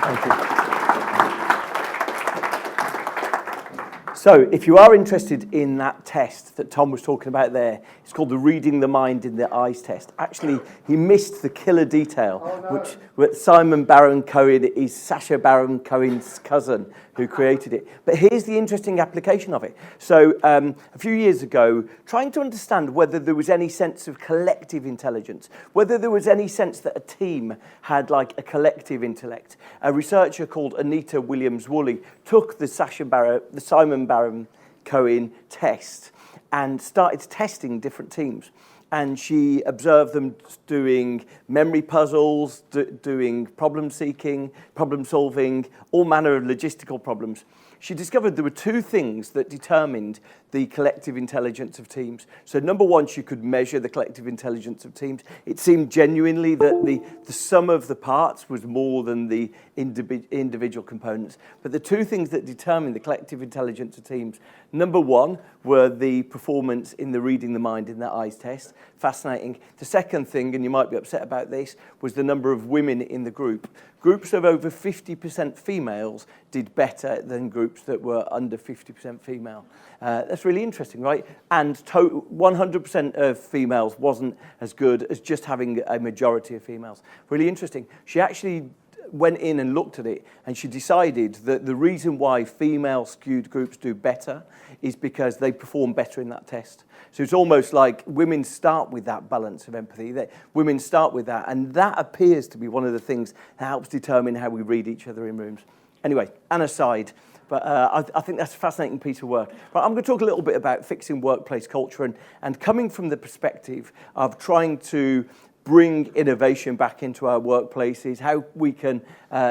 Thank you. So, if you are interested in that test that Tom was talking about there, it's called the Reading the Mind in the Eyes test. Actually, he missed the killer detail, which Simon Baron-Cohen is Sacha Baron Cohen's cousin who created it. But here's the interesting application of it. So, a few years ago, trying to understand whether there was any sense of collective intelligence, whether there was any sense that a team had like a collective intellect, a researcher called Anita Williams-Woolley took the Simon Baron-Cohen test and started testing different teams. And she observed them doing memory puzzles, doing problem solving, all manner of logistical problems. She discovered there were two things that determined the collective intelligence of teams. So number one, she could measure the collective intelligence of teams. It seemed genuinely that the sum of the parts was more than the individual components. But the two things that determined the collective intelligence of teams, number one, were the performance in the Reading the Mind in the Eyes test. Fascinating. The second thing, and you might be upset about this, was the number of women in the group. Groups of over 50% females did better than groups that were under 50% female. That's really interesting, right? And 100% of females wasn't as good as just having a majority of females. Really interesting. She actually went in and looked at it, and she decided that the reason why female-skewed groups do better is because they perform better in that test. So it's almost like women start with that balance of empathy. Women start with that, and that appears to be one of the things that helps determine how we read each other in rooms. Anyway, an aside, but I think that's a fascinating piece of work. But I'm going to talk a little bit about fixing workplace culture and coming from the perspective of trying to bring innovation back into our workplaces, how we can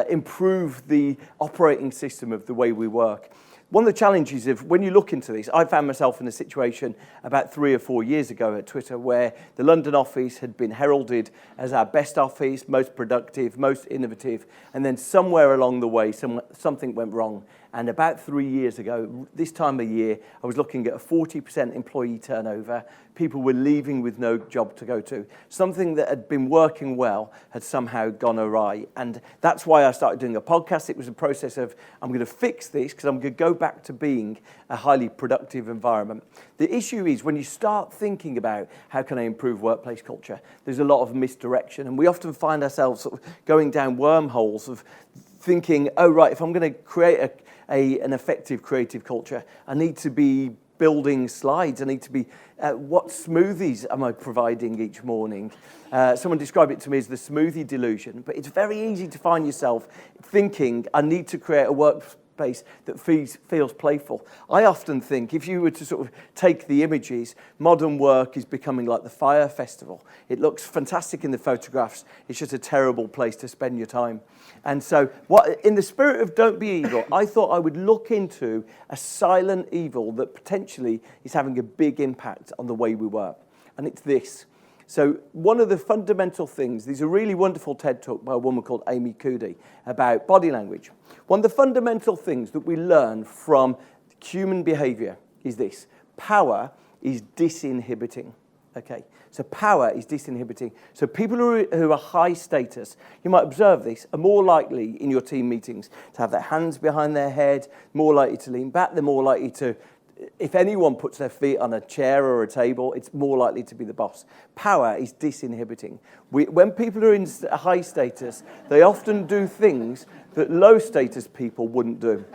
improve the operating system of the way we work. One of the challenges of when you look into this, I found myself in a situation about 3 or 4 years ago at Twitter where the London office had been heralded as our best office, most productive, most innovative, and then somewhere along the way something went wrong. And about 3 years ago, this time of year, I was looking at a 40% employee turnover. People were leaving with no job to go to. Something that had been working well had somehow gone awry. And that's why I started doing a podcast. It was a process of, I'm going to fix this because I'm going to go back to being a highly productive environment. The issue is when you start thinking about how can I improve workplace culture, there's a lot of misdirection. And we often find ourselves sort of going down wormholes of thinking, oh, right, if I'm going to create an effective creative culture, I need to be building slides. I need to be, what smoothies am I providing each morning? Someone described it to me as the smoothie delusion, but it's very easy to find yourself thinking, I need to create a workspace that feels playful. I often think if you were to sort of take the images, modern work is becoming like the Fire Festival. It looks fantastic in the photographs. It's just a terrible place to spend your time. And so, in the spirit of don't be evil, I thought I would look into a silent evil that potentially is having a big impact on the way we work. And it's this. So one of the fundamental things, there's a really wonderful TED talk by a woman called Amy Cuddy about body language. One of the fundamental things that we learn from human behavior is this. Power is disinhibiting. Okay, so power is disinhibiting. So people who are high status, you might observe this, are more likely in your team meetings to have their hands behind their head, more likely to lean back, they're more likely to, if anyone puts their feet on a chair or a table, it's more likely to be the boss. Power is disinhibiting. When people are in high status, they often do things that low status people wouldn't do.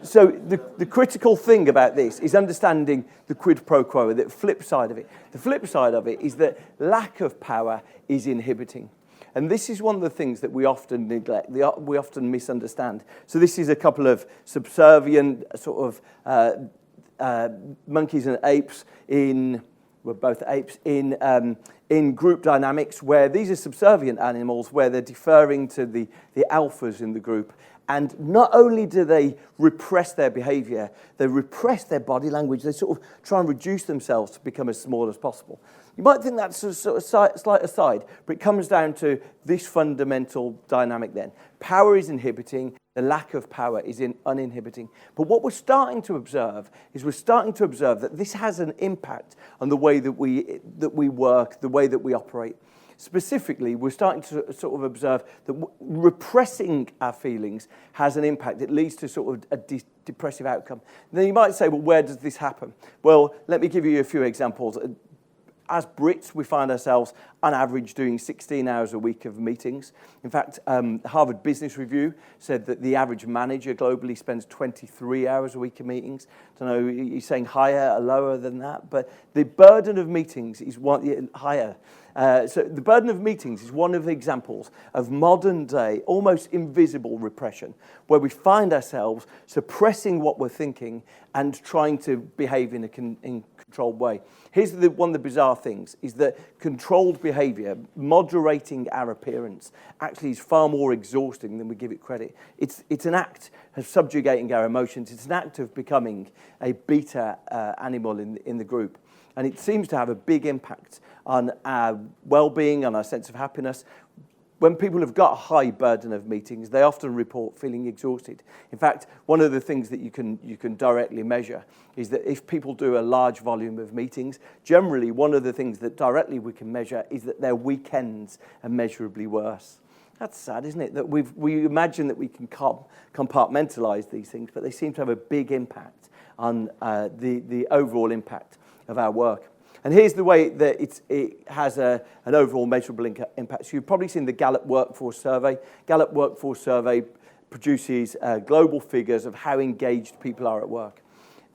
So the critical thing about this is understanding the quid pro quo, the flip side of it. The flip side of it is that lack of power is inhibiting. And this is one of the things that we often neglect, we often misunderstand. So this is a couple of subservient sort of monkeys and apes we're both apes, in group dynamics where these are subservient animals where they're deferring to the alphas in the group. And not only do they repress their behavior, they repress their body language. They sort of try and reduce themselves to become as small as possible. You might think that's a sort of slight aside, but it comes down to this fundamental dynamic then. Power is inhibiting, the lack of power is uninhibiting. But what we're starting to observe is that this has an impact on the way that we work, the way that we operate. Specifically, we're starting to sort of observe that repressing our feelings has an impact. It leads to sort of a depressive outcome. Then you might say, well, where does this happen? Well, let me give you a few examples. As Brits, we find ourselves, on average, doing 16 hours a week of meetings. In fact, Harvard Business Review said that the average manager globally spends 23 hours a week in meetings. I don't know, you're saying higher or lower than that, but the burden of meetings is higher. So the burden of meetings is one of the examples of modern day, almost invisible repression, where we find ourselves suppressing what we're thinking and trying to behave in a controlled way. Here's one of the bizarre things, is that controlled behavior, moderating our appearance, actually is far more exhausting than we give it credit. It's an act of subjugating our emotions. It's an act of becoming a beta animal in the group. And it seems to have a big impact on our well-being, on our sense of happiness. When people have got a high burden of meetings, they often report feeling exhausted. In fact, one of the things that you can directly measure is that if people do a large volume of meetings, generally one of the things that directly we can measure is that their weekends are measurably worse. That's sad, isn't it? That we imagine that we can compartmentalize these things, but they seem to have a big impact on the overall impact of our work. And here's the way that it has an overall measurable impact. So you've probably seen the Gallup Workforce Survey. Gallup Workforce Survey produces global figures of how engaged people are at work.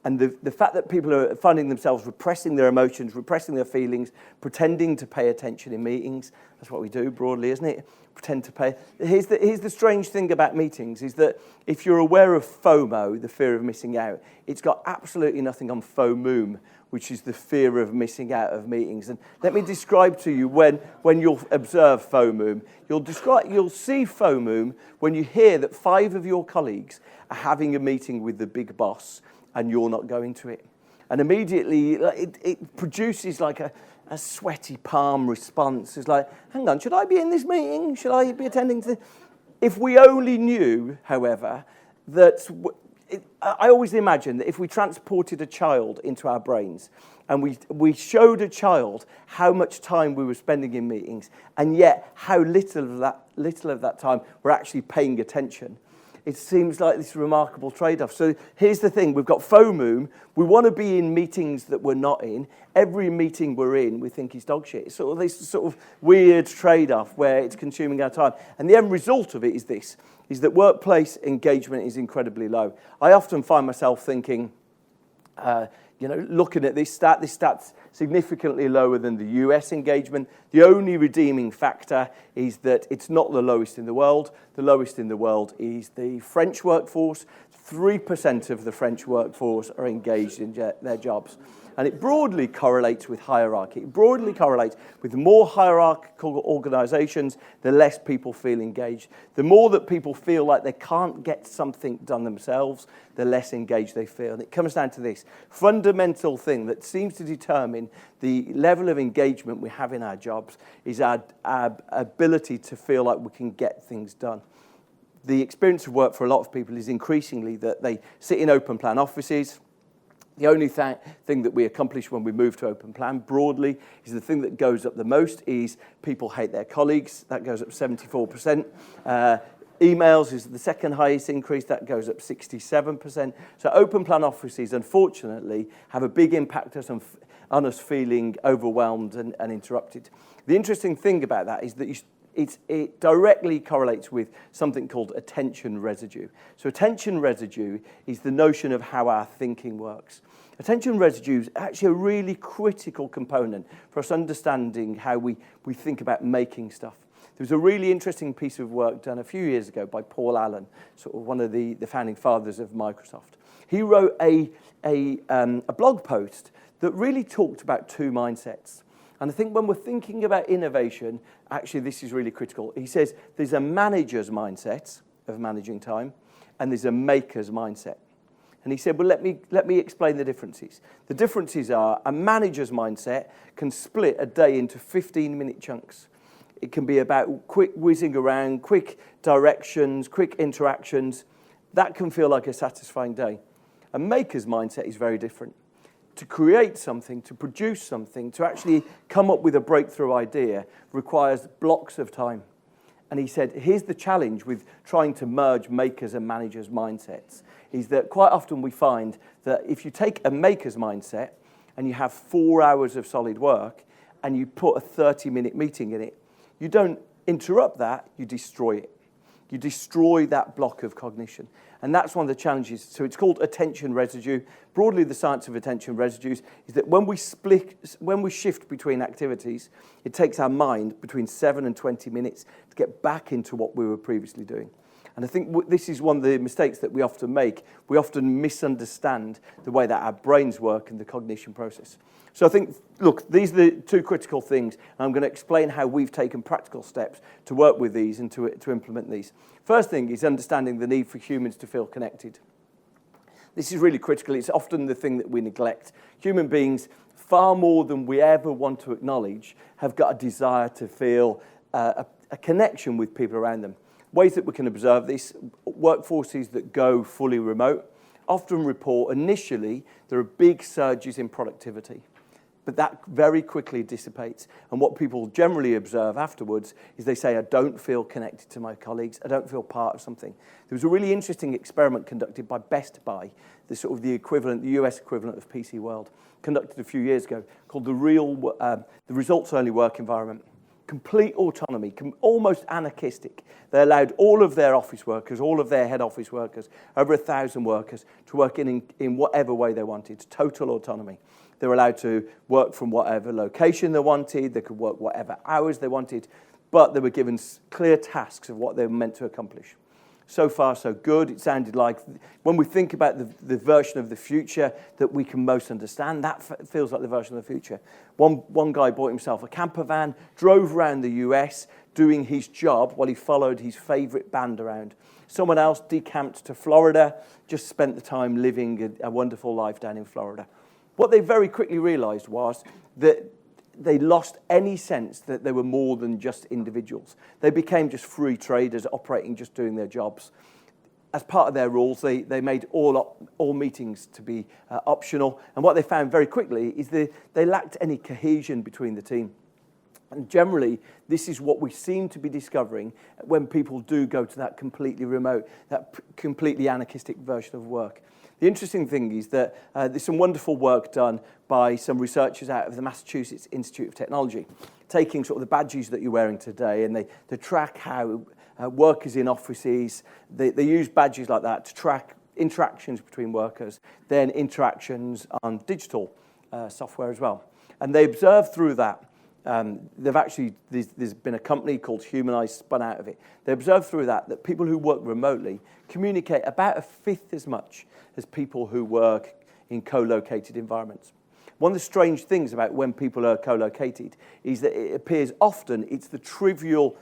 And the fact that people are finding themselves repressing their emotions, repressing their feelings, pretending to pay attention in meetings, that's what we do broadly, isn't it? Pretend to pay. Here's the strange thing about meetings, is that if you're aware of FOMO, the fear of missing out, it's got absolutely nothing on FOMO, which is the fear of missing out of meetings. And let me describe to you when you'll observe FOMO. You'll see FOMO when you hear that 5 of your colleagues are having a meeting with the big boss and you're not going to it. And immediately it produces like a sweaty palm response. It's like, hang on, should I be in this meeting? Should I be attending to this? If we only knew, however, that... I always imagine that if we transported a child into our brains and we showed a child how much time we were spending in meetings and yet how little of that time we're actually paying attention, it seems like this remarkable trade-off. So here's the thing. We've got FOMO. We want to be in meetings that we're not in. Every meeting we're in, we think is dog shit. It's sort of this sort of weird trade-off where it's consuming our time. And the end result of it is this, is that workplace engagement is incredibly low. I often find myself thinking, looking at this stat's significantly lower than the US engagement. The only redeeming factor is that it's not the lowest in the world. The lowest in the world is the French workforce. 3% of the French workforce are engaged in their jobs. And it broadly correlates with hierarchy. It broadly correlates with the more hierarchical organizations, the less people feel engaged. The more that people feel like they can't get something done themselves, the less engaged they feel. And it comes down to this fundamental thing that seems to determine the level of engagement we have in our jobs is our ability to feel like we can get things done. The experience of work for a lot of people is increasingly that they sit in open plan offices. The only thing that we accomplish when we move to open plan broadly is the thing that goes up the most is people hate their colleagues. That goes up 74%. Emails is the second highest increase. That goes up 67%. So open plan offices, unfortunately, have a big impact on us feeling overwhelmed and interrupted. The interesting thing about that is that it directly correlates with something called attention residue. So attention residue is the notion of how our thinking works. Attention residue is actually a really critical component for us understanding how we think about making stuff. There was a really interesting piece of work done a few years ago by Paul Allen, sort of one of the founding fathers of Microsoft. He wrote a blog post that really talked about 2 mindsets. And I think when we're thinking about innovation, actually this is really critical. He says there's a manager's mindset of managing time, and there's a maker's mindset. And he said, well, let me explain the differences. The differences are a manager's mindset can split a day into 15-minute chunks. It can be about quick whizzing around, quick directions, quick interactions. That can feel like a satisfying day. A maker's mindset is very different. to create something, to produce something, to actually come up with a breakthrough idea requires blocks of time. And he said, here's the challenge with trying to merge makers and managers' mindsets, is that quite often we find that if you take a maker's mindset and you have 4 hours of solid work and you put a 30-minute meeting in it, you don't interrupt that, you destroy it. You destroy that block of cognition. And that's one of the challenges. So it's called attention residue. Broadly, the science of attention residues is that when we shift between activities, it takes our mind between 7 and 20 minutes to get back into what we were previously doing. And I think this is one of the mistakes that we often make. We often misunderstand the way that our brains work and the cognition process. So I think, look, these are the two critical things, and I'm going to explain how we've taken practical steps to work with these and to implement these. First thing is understanding the need for humans to feel connected. This is really critical. It's often the thing that we neglect. Human beings, far more than we ever want to acknowledge, have got a desire to feel a connection with people around them. Ways that we can observe this: workforces that go fully remote often report initially there are big surges in productivity, but that very quickly dissipates. And what people generally observe afterwards is they say, I don't feel connected to my colleagues, I don't feel part of something. There was a really interesting experiment conducted by Best Buy, the equivalent, the US equivalent of PC World, conducted a few years ago, called the results-only work environment. Complete autonomy, almost anarchistic. They allowed all of their office workers, all of their head office workers, over 1,000 workers, to work in whatever way they wanted. Total autonomy. They were allowed to work from whatever location they wanted. They could work whatever hours they wanted, but they were given clear tasks of what they were meant to accomplish. So far, so good. It sounded like when we think about the version of the future that we can most understand, that feels like the version of the future. One guy bought himself a camper van, drove around the US doing his job while he followed his favorite band around. Someone else decamped to Florida, just spent the time living a wonderful life down in Florida. What they very quickly realized was that they lost any sense that they were more than just individuals. They became just free traders operating, just doing their jobs. As part of their rules, they made all meetings to be optional. And what they found very quickly is they lacked any cohesion between the team. And generally, this is what we seem to be discovering when people do go to that completely remote, that completely anarchistic version of work. The interesting thing is that there's some wonderful work done by some researchers out of the Massachusetts Institute of Technology, taking sort of the badges that you're wearing today, and they track how workers in offices, they use badges like that to track interactions between workers, then interactions on digital software as well. And they observe through that. There's been a company called Humanize spun out of it. They observed through that people who work remotely communicate about 1/5 as much as people who work in co-located environments. One of the strange things about when people are co-located is that it appears often it's the trivial,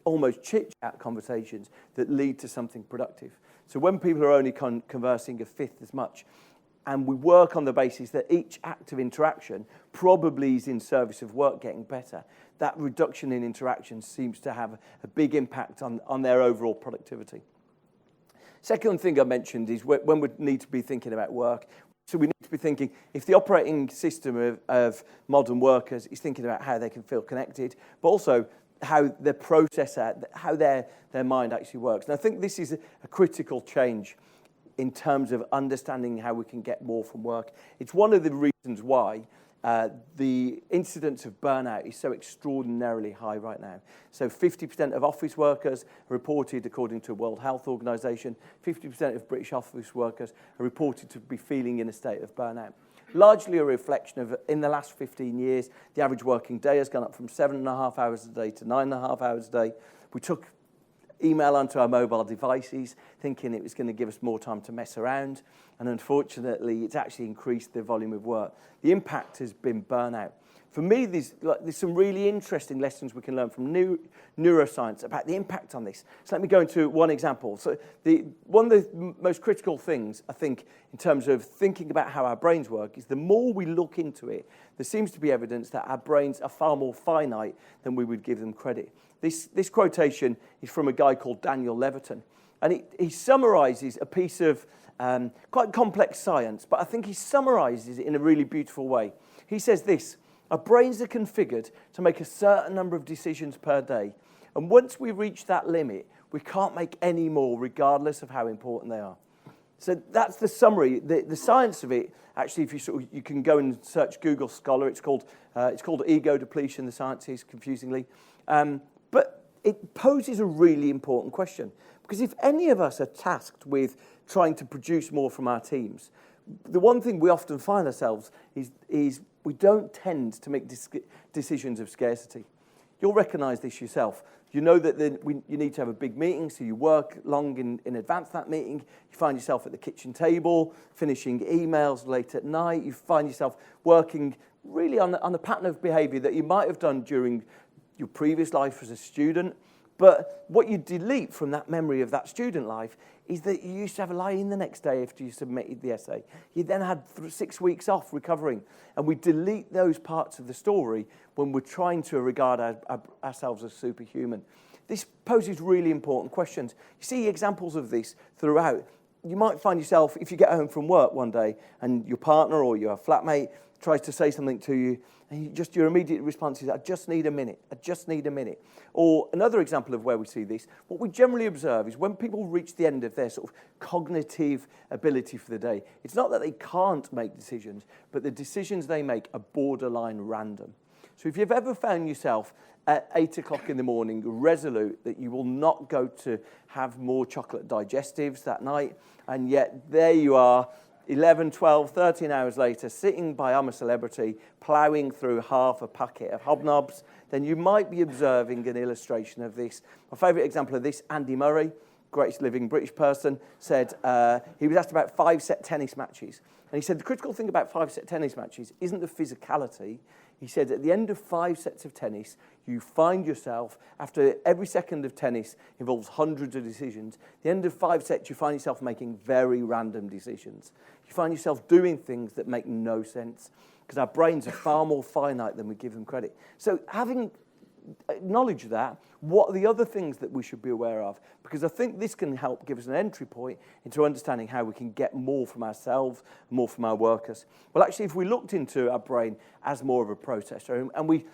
almost chit-chat conversations that lead to something productive. So when people are only conversing 1/5 as much, and we work on the basis that each act of interaction probably is in service of work getting better, that reduction in interaction seems to have a big impact on their overall productivity. Second thing I mentioned is when we need to be thinking about work. So we need to be thinking, if the operating system of modern workers is thinking about how they can feel connected, but also how their process, how their mind actually works. And I think this is a critical change in terms of understanding how we can get more from work. It's one of the reasons why the incidence of burnout is so extraordinarily high right now. So 50% of office workers are reported, according to the World Health Organization, 50% of British office workers are reported to be feeling in a state of burnout. Largely a reflection of, in the last 15 years, the average working day has gone up from 7.5 hours a day to 9.5 hours a day. We took email onto our mobile devices, thinking it was going to give us more time to mess around. And unfortunately, it's actually increased the volume of work. The impact has been burnout. For me, there's some really interesting lessons we can learn from neuroscience about the impact on this. So let me go into one example. So one of the most critical things, I think, in terms of thinking about how our brains work is the more we look into it, there seems to be evidence that our brains are far more finite than we would give them credit. This quotation is from a guy called Daniel Levitin. And he summarises a piece of quite complex science, but I think he summarises it in a really beautiful way. He says this: our brains are configured to make a certain number of decisions per day. And once we reach that limit, we can't make any more, regardless of how important they are. So that's the summary. The science of it, actually, if you can go and search Google Scholar, it's called ego depletion, the science is, confusingly. But it poses a really important question. Because if any of us are tasked with trying to produce more from our teams, the one thing we often find ourselves is we don't tend to make decisions of scarcity. You'll recognise this yourself. You know that you need to have a big meeting, so you work long in advance of that meeting. You find yourself at the kitchen table, finishing emails late at night. You find yourself working really on a pattern of behaviour that you might have done during your previous life as a student. But what you delete from that memory of that student life is that you used to have a lie-in the next day after you submitted the essay. You then had 6 weeks off recovering. And we delete those parts of the story when we're trying to regard ourselves as superhuman. This poses really important questions. You see examples of this throughout. You might find yourself, if you get home from work one day and your partner or your flatmate tries to say something to you, and your immediate response is, I just need a minute, I just need a minute. Or another example of where we see this, what we generally observe is when people reach the end of their sort of cognitive ability for the day, it's not that they can't make decisions, but the decisions they make are borderline random. So if you've ever found yourself at 8 o'clock in the morning resolute that you will not go to have more chocolate digestives that night, and yet there you are, 11, 12, 13 hours later, sitting by I'm a Celebrity, ploughing through half a packet of hobnobs, then you might be observing an illustration of this. My favourite example of this, Andy Murray, greatest living British person, said he was asked about 5-set tennis matches. And he said the critical thing about 5-set tennis matches isn't the physicality. He said at the end of 5 sets of tennis, you find yourself, after every second of tennis involves hundreds of decisions, at the end of 5 sets, you find yourself making very random decisions. You find yourself doing things that make no sense, because our brains are far more finite than we give them credit. So having acknowledged that, what are the other things that we should be aware of? Because I think this can help give us an entry point into understanding how we can get more from ourselves, more from our workers. Well, actually, if we looked into our brain as more of a processor, and we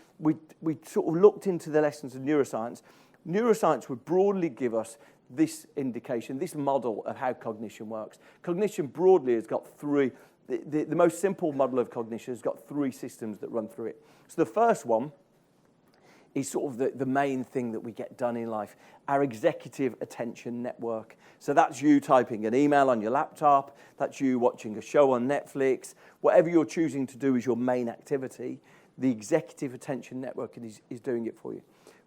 sort of looked into the lessons of neuroscience, neuroscience would broadly give us this indication, this model of how cognition works. Cognition broadly has got three, the most simple model of cognition has got 3 systems that run through it. So the first one is sort of the main thing that we get done in life, our executive attention network. So that's you typing an email on your laptop, that's you watching a show on Netflix, whatever you're choosing to do is your main activity, the executive attention network is doing it for you.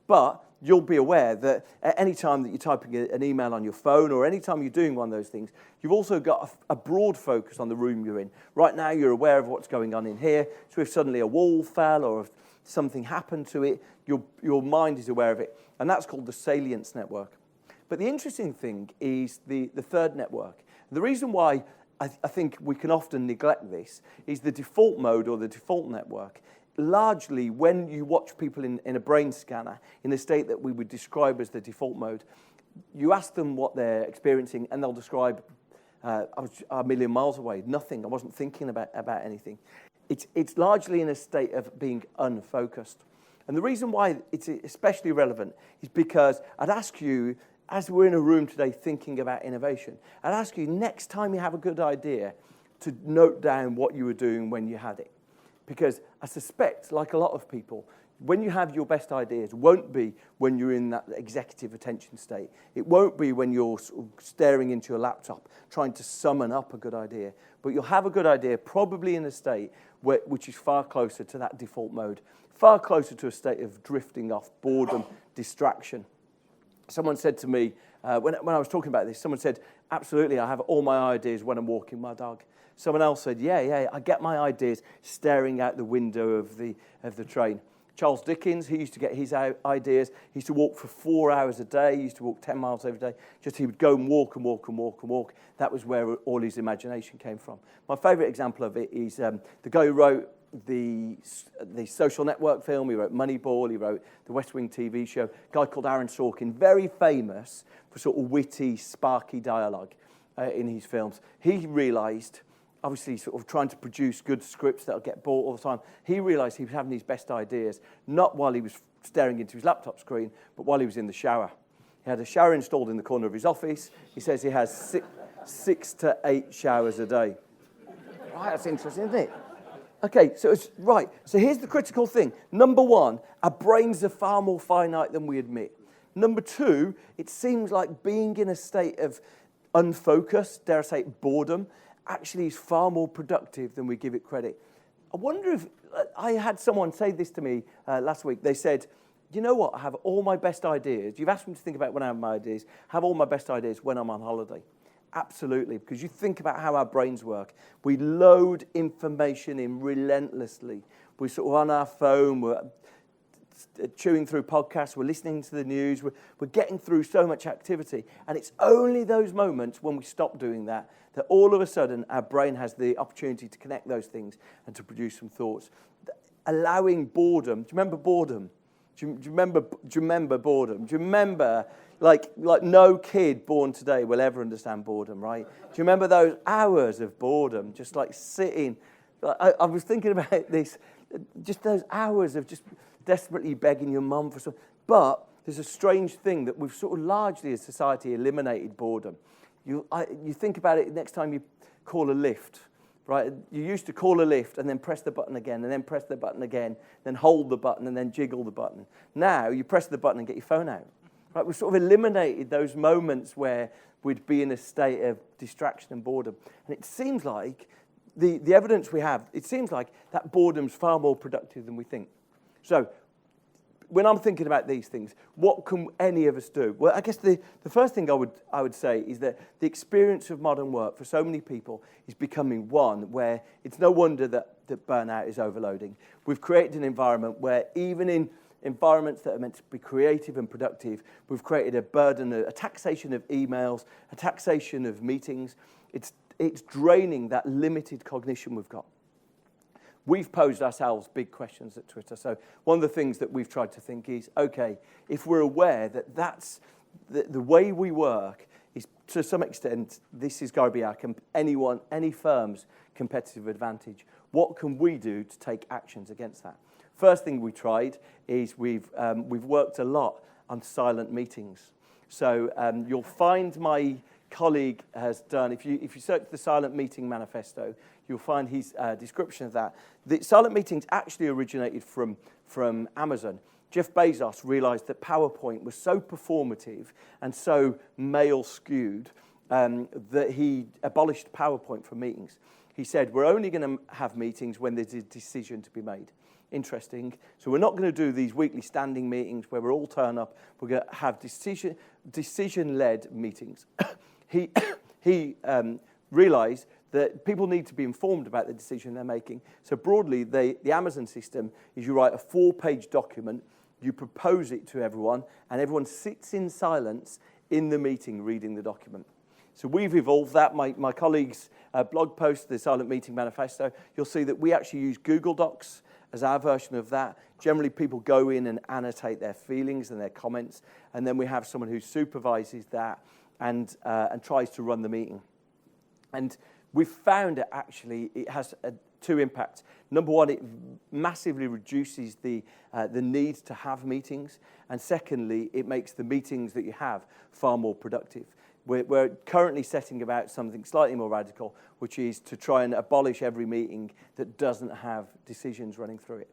But you'll be aware that at any time that you're typing an email on your phone or any time you're doing one of those things, you've also got a broad focus on the room you're in. Right now, you're aware of what's going on in here. So if suddenly a wall fell or if something happened to it, your mind is aware of it. And that's called the salience network. But the interesting thing is the third network. The reason why I think we can often neglect this is the default mode or the default network. Largely, when you watch people in a brain scanner in a state that we would describe as the default mode, you ask them what they're experiencing and they'll describe, I was a million miles away, nothing, I wasn't thinking about anything. It's largely in a state of being unfocused. And the reason why it's especially relevant is because I'd ask you, as we're in a room today thinking about innovation, I'd ask you next time you have a good idea to note down what you were doing when you had it. Because I suspect, like a lot of people, when you have your best ideas, won't be when you're in that executive attention state. It won't be when you're sort of staring into your laptop, trying to summon up a good idea. But you'll have a good idea probably in a state which is far closer to that default mode, far closer to a state of drifting off, boredom, distraction. Someone said to me, when I was talking about this, someone said, absolutely, I have all my ideas when I'm walking my dog. Someone else said, yeah, I get my ideas staring out the window of the train. Charles Dickens, he used to get his ideas. He used to walk for 4 hours a day. He used to walk 10 miles every day. Just he would go and walk and walk and walk and walk. That was where all his imagination came from. My favourite example of it is the guy who wrote the Social Network film, he wrote Moneyball, he wrote the West Wing TV show, a guy called Aaron Sorkin, very famous for sort of witty, sparky dialogue in his films. He realised, obviously sort of trying to produce good scripts that'll get bought all the time, he realised he was having his best ideas, not while he was staring into his laptop screen, but while he was in the shower. He had a shower installed in the corner of his office. He says he has 6 to 8 showers a day. Right, that's interesting, isn't it? Okay, so so here's the critical thing. Number one, our brains are far more finite than we admit. Number two, it seems like being in a state of unfocused, dare I say, boredom, actually is far more productive than we give it credit. I wonder if, I had someone say this to me last week. They said, you know what, I have all my best ideas. You've asked me to think about when I have my ideas. I have all my best ideas when I'm on holiday. Absolutely, because you think about how our brains work. We load information in relentlessly. We're sort of on our phone, we're chewing through podcasts, we're listening to the news, we're getting through so much activity. And it's only those moments when we stop doing that all of a sudden our brain has the opportunity to connect those things and to produce some thoughts. Allowing boredom. Do you remember boredom? Do you remember boredom? Do you remember, like no kid born today will ever understand boredom, right? Do you remember those hours of boredom, just like sitting? I was thinking about this, just those hours of just desperately begging your mum for something. But there's a strange thing that we've sort of largely as society eliminated boredom. You think about it next time you call a lift. Right, you used to call a lift and then press the button again and then press the button again, then hold the button and then jiggle the button. Now you press the button and get your phone out. Right, we've sort of eliminated those moments where we'd be in a state of distraction and boredom. And it seems like the evidence we have, it seems like that boredom's far more productive than we think. So when I'm thinking about these things, what can any of us do? Well, I guess the first thing I would say is that the experience of modern work for so many people is becoming one where it's no wonder that burnout is overloading. We've created an environment where even in environments that are meant to be creative and productive, we've created a burden, a taxation of emails, a taxation of meetings. It's draining that limited cognition we've got. We've posed ourselves big questions at Twitter. So one of the things that we've tried to think is, okay, if we're aware that that's the way we work is to some extent, this is going to be any firm's competitive advantage. What can we do to take actions against that? First thing we tried is we've worked a lot on silent meetings. So you'll find my colleague has done, if you search the Silent Meeting Manifesto, you'll find his description of that. The silent meetings actually originated from Amazon. Jeff Bezos realized that PowerPoint was so performative and so male-skewed that he abolished PowerPoint from meetings. He said, we're only going to have meetings when there's a decision to be made. Interesting. So we're not going to do these weekly standing meetings where we're all turn up. We're going to have decision-led meetings. He realized that people need to be informed about the decision they're making. So broadly, the Amazon system is you write a 4-page document, you propose it to everyone, and everyone sits in silence in the meeting reading the document. So we've evolved that. My colleagues' blog post, the Silent Meeting Manifesto, you'll see that we actually use Google Docs as our version of that. Generally, people go in and annotate their feelings and their comments, and then we have someone who supervises that and tries to run the meeting. And we've found that actually it has two impacts. Number one, it massively reduces the need to have meetings. And secondly, it makes the meetings that you have far more productive. We're currently setting about something slightly more radical, which is to try and abolish every meeting that doesn't have decisions running through it.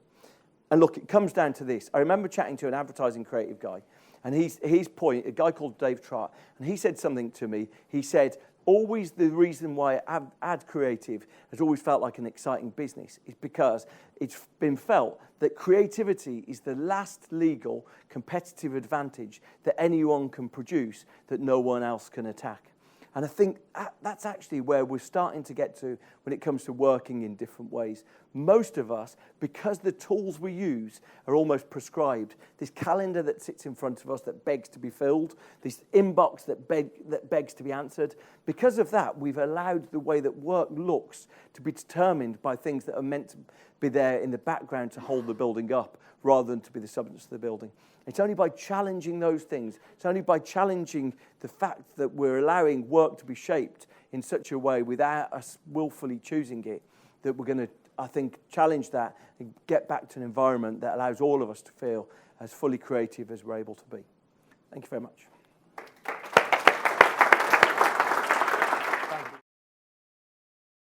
And look, it comes down to this. I remember chatting to an advertising creative guy, and his point, a guy called Dave Trott, and he said something to me. He said, always the reason why ad creative has always felt like an exciting business is because it's been felt that creativity is the last legal competitive advantage that anyone can produce that no one else can attack. And I think that's actually where we're starting to get to when it comes to working in different ways. Most of us, because the tools we use are almost prescribed, this calendar that sits in front of us that begs to be filled, this inbox that begs to be answered, because of that, we've allowed the way that work looks to be determined by things that are meant to be there in the background to hold the building up rather than to be the substance of the building. It's only by challenging those things, it's only by challenging the fact that we're allowing work to be shaped in such a way without us willfully choosing it, that we're going to, I think, challenge that and get back to an environment that allows all of us to feel as fully creative as we're able to be. Thank you very much.